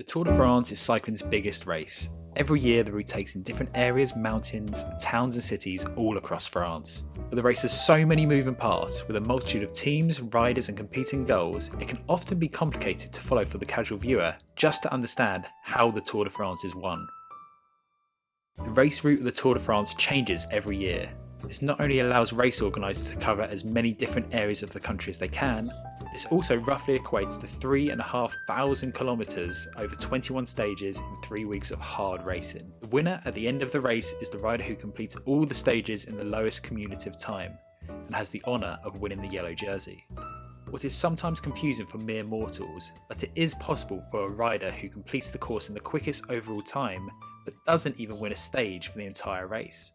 The Tour de France is cycling's biggest race. Every year the route takes in different areas, mountains, towns and cities all across France. But the race has so many moving parts, with a multitude of teams, riders and competing goals, it can often be complicated to follow for the casual viewer just to understand how the Tour de France is won. The race route of the Tour de France changes every year. This not only allows race organisers to cover as many different areas of the country as they can, this also roughly equates to 3,500 kilometres over 21 stages in 3 weeks of hard racing. The winner at the end of the race is the rider who completes all the stages in the lowest cumulative time, and has the honour of winning the yellow jersey. What is sometimes confusing for mere mortals, but it is possible for a rider who completes the course in the quickest overall time, but doesn't even win a stage for the entire race.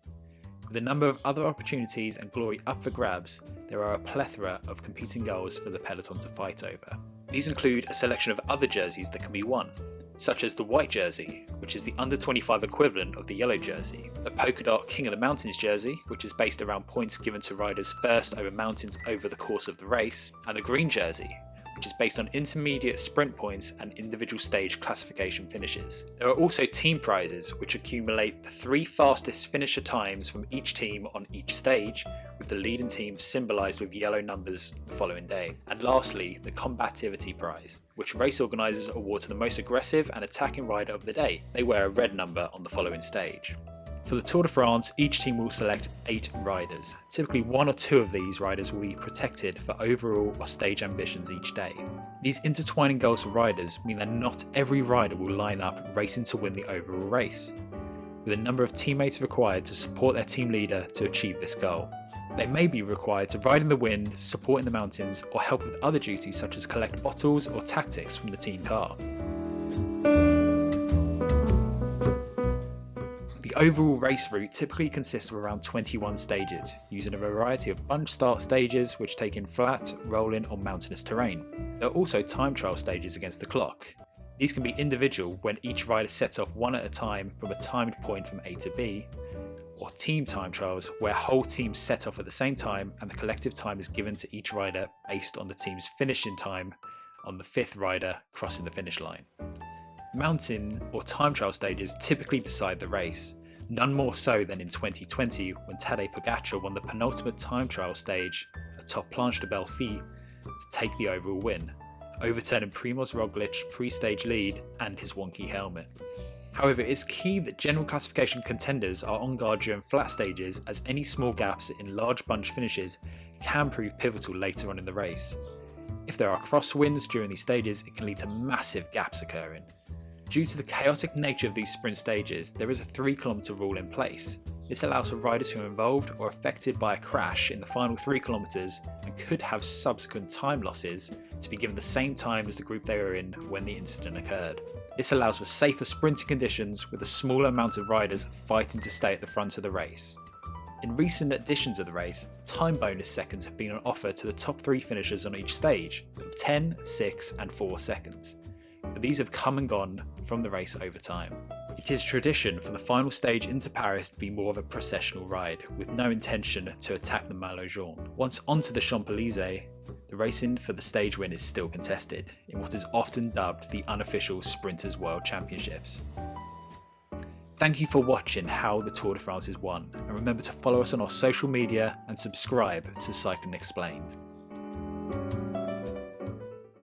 With a number of other opportunities and glory up for grabs, there are a plethora of competing goals for the peloton to fight over. These include a selection of other jerseys that can be won, such as the white jersey, which is the under 25 equivalent of the yellow jersey, the polka dot King of the Mountains jersey, which is based around points given to riders first over mountains over the course of the race, and the green jersey, which is based on intermediate sprint points and individual stage classification finishes. There are also team prizes, which accumulate the 3 fastest finisher times from each team on each stage, with the leading team symbolised with yellow numbers the following day. And lastly, the combativity prize, which race organisers award to the most aggressive and attacking rider of the day. They wear a red number on the following stage. For the Tour de France, each team will select 8 riders. Typically 1 or 2 of these riders will be protected for overall or stage ambitions each day. These intertwining goals for riders mean that not every rider will line up racing to win the overall race, with a number of teammates required to support their team leader to achieve this goal. They may be required to ride in the wind, support in the mountains, or help with other duties such as collect bottles or tactics from the team car. The overall race route typically consists of around 21 stages, using a variety of bunch start stages which take in flat, rolling or mountainous terrain. There are also time trial stages against the clock. These can be individual when each rider sets off one at a time from a timed point from A to B, or team time trials where whole teams set off at the same time and the collective time is given to each rider based on the team's finishing time on the 5th rider crossing the finish line. Mountain or time trial stages typically decide the race, none more so than in 2020 when Tadej Pogačar won the penultimate time trial stage atop Planche de Belfi to take the overall win, overturning Primož Roglic's pre-stage lead and his wonky helmet. However, it's key that general classification contenders are on guard during flat stages, as any small gaps in large bunch finishes can prove pivotal later on in the race. If there are crosswinds during these stages, it can lead to massive gaps occurring. Due to the chaotic nature of these sprint stages, there is a 3-kilometre rule in place. This allows for riders who are involved or affected by a crash in the final 3 kilometres and could have subsequent time losses to be given the same time as the group they were in when the incident occurred. This allows for safer sprinting conditions with a smaller amount of riders fighting to stay at the front of the race. In recent editions of the race, time bonus seconds have been on offer to the top 3 finishers on each stage of 10, 6 and 4 seconds. But these have come and gone from the race over time. It is tradition for the final stage into Paris to be more of a processional ride, with no intention to attack the Maillot Jaune. Once onto the Champs-Élysées, the racing for the stage win is still contested, in what is often dubbed the unofficial Sprinters World Championships. Thank you for watching how the Tour de France is won, and remember to follow us on our social media and subscribe to Cycling Explained.